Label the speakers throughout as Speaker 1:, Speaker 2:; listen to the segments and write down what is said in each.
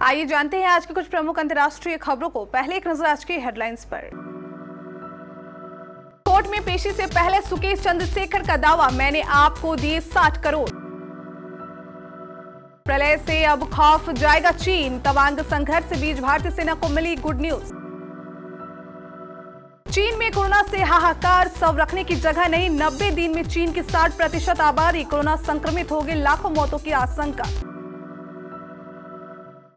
Speaker 1: आइए जानते हैं आज की कुछ प्रमुख अंतर्राष्ट्रीय खबरों को। पहले एक नजर आज की हेडलाइंस पर। कोर्ट में पेशी से पहले सुकेश चंद्रशेखर का दावा, मैंने आपको दिए 60 करोड़। प्रलय से अब खौफ जाएगा चीन, तवांग संघर्ष के बीच भारतीय सेना को मिली गुड न्यूज। चीन में कोरोना से हाहाकार, शव रखने की जगह नहीं। 90 दिन में चीन की 60% आबादी कोरोना संक्रमित हो गई, लाखों मौतों की आशंका।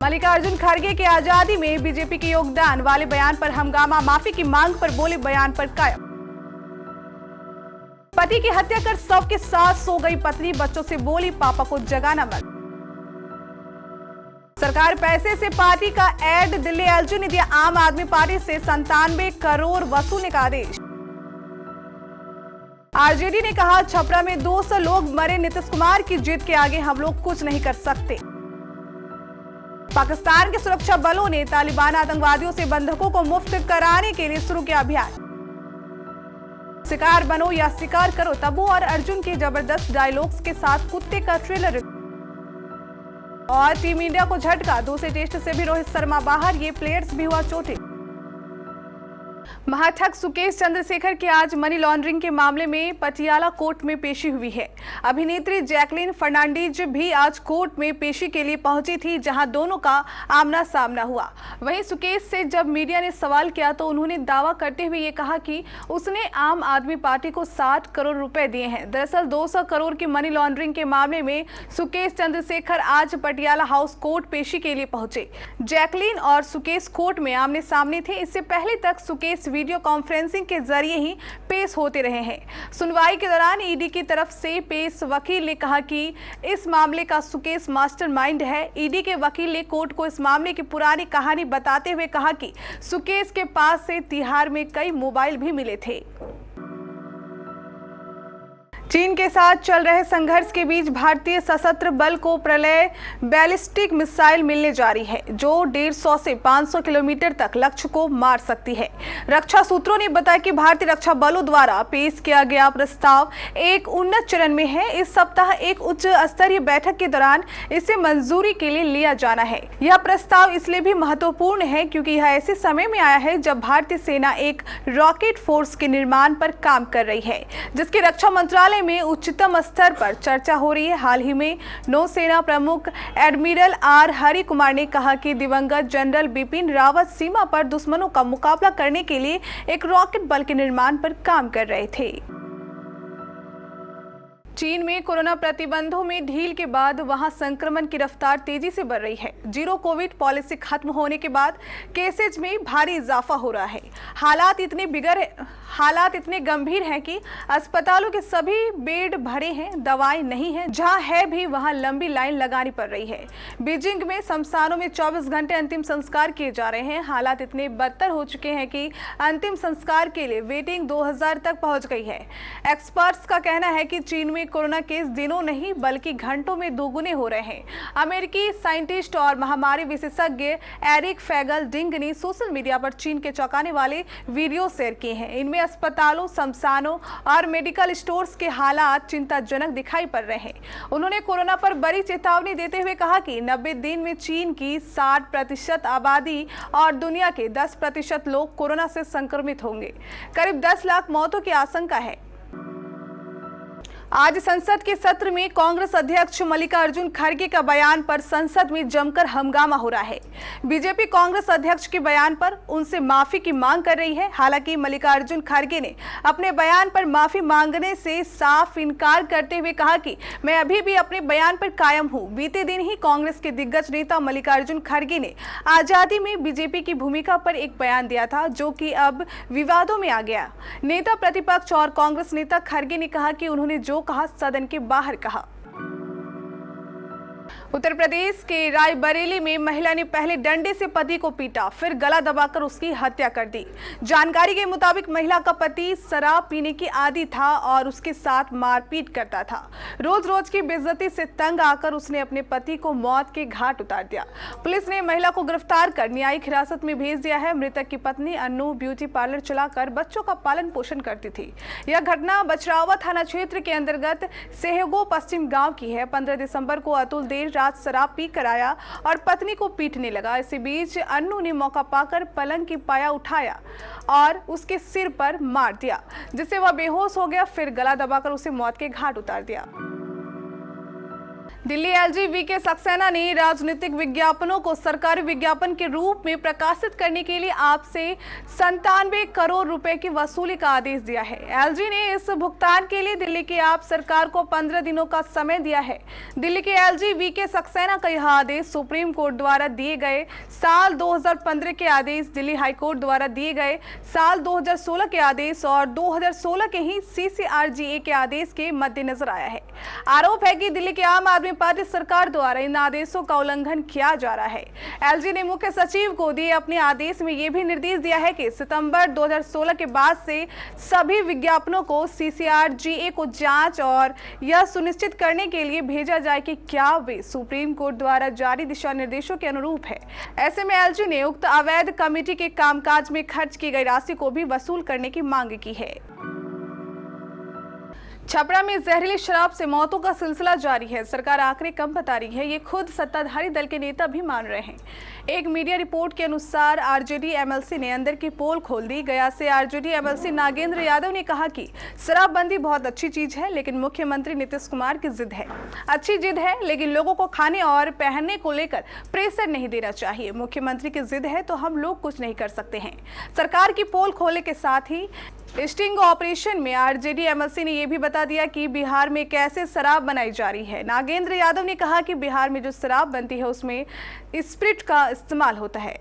Speaker 1: मल्लिकार्जुन खड़गे के आजादी में बीजेपी के योगदान वाले बयान पर हंगामा, माफी की मांग पर बोले बयान पर कायम। पति की हत्या कर शव के साथ सो गई पत्नी, बच्चों से बोली पापा को जगाना मत। सरकार पैसे से पार्टी का एड, दिल्ली एलजी ने दिया आम आदमी पार्टी से 97 करोड़ वसूलने का आदेश। आरजेडी ने कहा छपरा में 200 लोग मरे, नीतीश कुमार की जीत के आगे हम लोग कुछ नहीं कर सकते। पाकिस्तान के सुरक्षा बलों ने तालिबान आतंकवादियों से बंधकों को मुफ्त कराने के लिए शुरू किया अभियान। शिकार बनो या शिकार करो, तब्बू और अर्जुन के जबरदस्त डायलॉग्स के साथ कुत्ते का ट्रेलर। और टीम इंडिया को झटका, दूसरे टेस्ट से भी रोहित शर्मा बाहर, ये प्लेयर्स भी हुआ चोटिल। महाठग सुकेश चंद्रशेखर की आज मनी लॉन्ड्रिंग के मामले में पटियाला कोर्ट में पेशी हुई है। अभिनेत्री जैकलीन फर्नांडीज भी आज कोर्ट में पेशी के लिए पहुंची थी, जहां दोनों का आमना सामना हुआ। वहीं सुकेश से जब मीडिया ने सवाल किया तो उन्होंने दावा करते हुए ये कहा कि उसने आम आदमी पार्टी को 60 करोड़ रुपए दिए हैं। दरअसल 200 करोड़ की मनी लॉन्ड्रिंग के मामले में सुकेश चंद्रशेखर आज पटियाला हाउस कोर्ट पेशी के लिए पहुंचे। जैकलीन और सुकेश कोर्ट में आमने सामने थे। इससे पहले तक सुकेश वीडियो कॉन्फ्रेंसिंग के जरिए ही पेश होते रहे हैं। सुनवाई के दौरान ईडी की तरफ से पेश वकील ने कहा कि इस मामले का सुकेश मास्टरमाइंड है। ईडी के वकील ने कोर्ट को इस मामले की पुरानी कहानी बताते हुए कहा कि सुकेश के पास से तिहाड़ में कई मोबाइल भी मिले थे। चीन के साथ चल रहे संघर्ष के बीच भारतीय सशस्त्र बल को प्रलय बैलिस्टिक मिसाइल मिलने जा रही है, जो 150 से 500 किलोमीटर तक लक्ष्य को मार सकती है। रक्षा सूत्रों ने बताया कि भारतीय रक्षा बलों द्वारा पेश किया गया प्रस्ताव एक उन्नत चरण में है। इस सप्ताह एक उच्च स्तरीय बैठक के दौरान इसे मंजूरी के लिए लिया जाना है। यह प्रस्ताव इसलिए भी महत्वपूर्ण है क्योंकि यह ऐसे समय में आया है जब भारतीय सेना एक रॉकेट फोर्स के निर्माण पर काम कर रही है, जिसकी रक्षा मंत्रालय में उच्चतम स्तर पर चर्चा हो रही है। हाल ही में नौसेना प्रमुख एडमिरल आर हरि कुमार ने कहा कि दिवंगत जनरल बिपिन रावत सीमा पर दुश्मनों का मुकाबला करने के लिए एक रॉकेट बल के निर्माण पर काम कर रहे थे। चीन में कोरोना प्रतिबंधों में ढील के बाद वहां संक्रमण की रफ्तार तेजी से बढ़ रही है। जीरो कोविड पॉलिसी खत्म होने के बाद केसेज में भारी इजाफा हो रहा है। हालात इतने गंभीर हैं कि अस्पतालों के सभी बेड भरे हैं, दवाएं नहीं है, जहां है भी वहां लंबी लाइन लगानी पड़ रही है। बीजिंग में शमशानों में 24 घंटे अंतिम संस्कार किए जा रहे हैं। हालात इतने बदतर हो चुके हैं कि अंतिम संस्कार के लिए वेटिंग 2000 तक पहुंच गई है। एक्सपर्ट्स का कहना है कि चीन में कोरोना केस दिनों नहीं बल्कि घंटों में दोगुने हो रहे हैं। अमेरिकी साइंटिस्ट और महामारी विशेषज्ञ एरिक फैगल डिंग ने सोशल मीडिया पर चीन के चौंकाने वाले वीडियो शेयर किए हैं। इनमें अस्पतालों, शमशानों और मेडिकल स्टोर्स के हालात चिंताजनक दिखाई पड़ रहे हैं। उन्होंने कोरोना पर बड़ी चेतावनी देते हुए कहा कि 90 दिन में चीन की 60% आबादी और दुनिया के 10% लोग कोरोना से संक्रमित होंगे। करीब 10 लाख मौतों की आशंका है। आज संसद के सत्र में कांग्रेस अध्यक्ष मल्लिकार्जुन खड़गे का बयान पर संसद में जमकर हंगामा हो रहा है। बीजेपी कांग्रेस अध्यक्ष के बयान पर उनसे माफी की मांग कर रही है। हालांकि मल्लिकार्जुन खड़गे ने अपने बयान पर माफी मांगने से साफ इनकार करते हुए कहा कि मैं अभी भी अपने बयान पर कायम हूं। बीते दिन ही कांग्रेस के दिग्गज नेता मल्लिकार्जुन खड़गे ने आजादी में बीजेपी की भूमिका पर एक बयान दिया था, जो कि अब विवादों में आ गया। नेता प्रतिपक्ष और कांग्रेस नेता खड़गे ने कहा कि उन्होंने जो कहा सदन के बाहर कहा। उत्तर प्रदेश के रायबरेली में महिला ने पहले डंडे से पति को पीटा, फिर गला दबाकर उसकी हत्या कर दी। जानकारी के मुताबिक महिला का पति शराब पीने की आदी था और उसके साथ मारपीट करता था। रोज रोज की बेइज्जती से तंग आकर उसने अपने पति को मौत के घाट उतार दिया। पुलिस ने महिला को गिरफ्तार कर न्यायिक हिरासत में भेज दिया है। मृतक की पत्नी अन्नू ब्यूटी पार्लर चलाकर बच्चों का पालन पोषण करती थी। यह घटना बछरावा थाना क्षेत्र के अंतर्गत सेहगो पश्चिम गाँव की है। 15 दिसंबर को अतुल देर रात शराब पी कर आया और पत्नी को पीटने लगा। इसी बीच अन्नू ने मौका पाकर पलंग की पाया उठाया और उसके सिर पर मार दिया, जिससे वह बेहोश हो गया। फिर गला दबाकर उसे मौत के घाट उतार दिया। दिल्ली एलजी वीके सक्सेना ने राजनीतिक विज्ञापनों को सरकारी विज्ञापन के रूप में प्रकाशित करने के लिए आपसे 97 करोड़ रुपए की वसूली का आदेश दिया है। एलजी ने इस भुगतान के लिए दिल्ली की आप सरकार को 15 दिनों का समय दिया है। दिल्ली के एलजी वीके सक्सेना का यह आदेश सुप्रीम कोर्ट द्वारा दिए गए साल 2015 के आदेश, दिल्ली हाईकोर्ट द्वारा दिए गए साल 2016 के आदेश और 2016 के ही CCRGA के आदेश के मद्देनजर आया है। आरोप है कि दिल्ली के आम आदमी पार्टी सरकार द्वारा इन आदेशों का उल्लंघन किया जा रहा है। एलजी ने मुख्य सचिव को दिए अपने आदेश में यह भी निर्देश दिया है कि सितंबर 2016 के बाद से सभी विज्ञापनों को CCRGA को जांच और यह सुनिश्चित करने के लिए भेजा जाए कि क्या वे सुप्रीम कोर्ट द्वारा जारी दिशा निर्देशों के अनुरूप है। ऐसे में एलजी ने उक्त अवैध कमेटी के कामकाज में खर्च की गई राशि को भी वसूल करने की मांग की है। छपरा में जहरीली शराब से मौतों का सिलसिला जारी है। सरकार आंकड़े कम बता रही है, ये खुद सत्ताधारी दल के नेता भी मान रहे हैं। एक मीडिया रिपोर्ट के अनुसार आरजेडी एमएलसी ने अंदर की पोल खोल दी। गया से आरजेडी एमएलसी नागेंद्र यादव ने कहा कि शराबबंदी बहुत अच्छी चीज है, लेकिन मुख्यमंत्री नीतीश कुमार की जिद है। अच्छी जिद है, लेकिन लोगों को खाने और पहनने को लेकर प्रेशर नहीं देना चाहिए। मुख्यमंत्री की जिद है तो हम लोग कुछ नहीं कर सकते हैं। सरकार की पोल खोलने के साथ ही स्टिंग ऑपरेशन में आरजेडी एमएलसी ने यह भी बता दिया कि बिहार में कैसे शराब बनाई जा रही है। नागेंद्र यादव ने कहा कि बिहार में जो शराब बनती है उसमें स्प्रिट का इस्तेमाल होता है।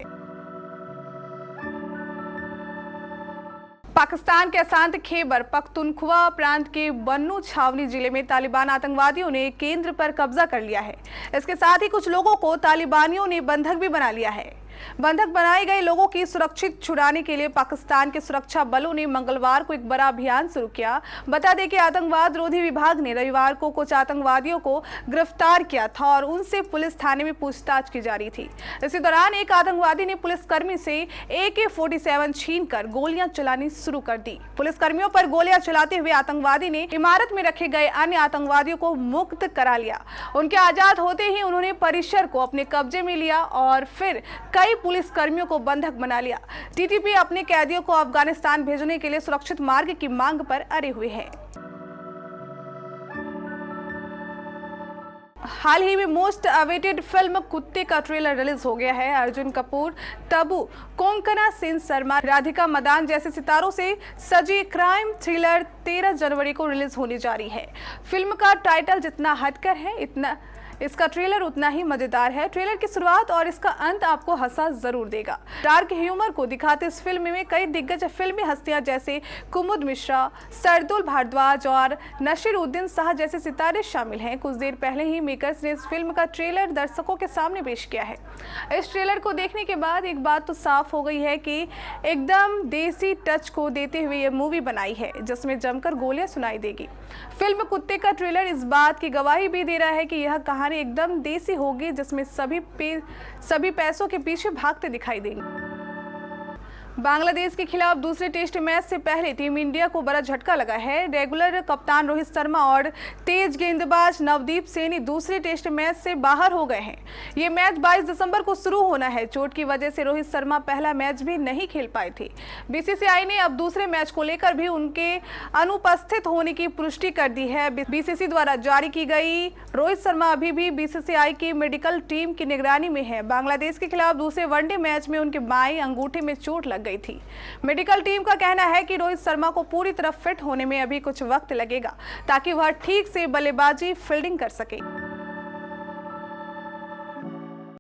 Speaker 1: पाकिस्तान के अशांत खैबर पख्तूनख्वा प्रांत के बन्नू छावनी जिले में तालिबान आतंकवादियों ने केंद्र पर कब्जा कर लिया है। इसके साथ ही कुछ लोगों को तालिबानियों ने बंधक भी बना लिया है। बंधक बनाए गए लोगों की सुरक्षित छुड़ाने के लिए पाकिस्तान के सुरक्षा बलों ने मंगलवार को एक बड़ा अभियान शुरू किया। बता दें कि आतंकवाद रोधी विभाग ने रविवार को कुछ आतंकवादियों को गिरफ्तार किया था और उनसे पुलिस थाने में पूछताछ की जा रही थी। इसी दौरान एक आतंकवादी ने पुलिसकर्मी से AK-47 छीनकर गोलियां चलानी शुरू कर दी। पुलिसकर्मियों पर गोलियां चलाते हुए आतंकवादी ने इमारत में रखे गए अन्य आतंकवादियों को मुक्त करा लिया। उनके आजाद होते ही उन्होंने परिसर को अपने कब्जे में लिया और फिर कई पुलिस कर्मियों को बंधक बना लिया। टीटीपी अपने कैदियों को अफगानिस्तान भेजने के लिए सुरक्षित मार्ग की मांग पर अड़े हुए हैं। हाल ही में मोस्ट अवेटेड फिल्म कुत्ते का ट्रेलर रिलीज हो गया है। अर्जुन कपूर, तब्बू, कोंकणा सेन शर्मा, राधिका मदान जैसे सितारों से सजी क्राइम थ्रिलर 13 जनवरी को रिलीज होने जा रही है। फिल्म का टाइटल जितना हटकर है इसका ट्रेलर उतना ही मजेदार है। ट्रेलर की शुरुआत और इसका अंत आपको हंसा जरूर देगा। डार्क ह्यूमर को दिखाते इस फिल्म में कई दिग्गज फिल्मी हस्तियां जैसे कुमुद मिश्रा, सरदुल भारद्वाज और नसीरुद्दीन शाह जैसे सितारे शामिल हैं। कुछ देर पहले ही मेकर्स ने इस फिल्म का ट्रेलर दर्शकों के सामने पेश किया है। इस ट्रेलर को देखने के बाद एक बात तो साफ हो गई है कि एकदम देसी टच को देते हुए ये मूवी बनाई है, जिसमें जमकर गोलियां सुनाई देगी। फिल्म कुत्ते का ट्रेलर इस बात की गवाही भी दे रहा है कि यह कहानी एकदम देसी होगी, जिसमें सभी पैसों के पीछे भागते दिखाई देंगे। बांग्लादेश के खिलाफ दूसरे टेस्ट मैच से पहले टीम इंडिया को बड़ा झटका लगा है। रेगुलर कप्तान रोहित शर्मा और तेज गेंदबाज नवदीप सैनी दूसरे टेस्ट मैच से बाहर हो गए हैं। ये मैच 22 दिसंबर को शुरू होना है। चोट की वजह से रोहित शर्मा पहला मैच भी नहीं खेल पाए थे। BCCI ने अब दूसरे मैच को लेकर भी उनके अनुपस्थित होने की पुष्टि कर दी है। BCCI द्वारा जारी की गई रोहित शर्मा अभी भी BCCI की मेडिकल टीम की निगरानी में है। बांग्लादेश के खिलाफ दूसरे वनडे मैच में उनके बाएं अंगूठे में चोट लग गई थी। मेडिकल टीम का कहना है कि रोहित शर्मा को पूरी तरह फिट होने में अभी कुछ वक्त लगेगा ताकि वह ठीक से बल्लेबाजी फील्डिंग कर सके।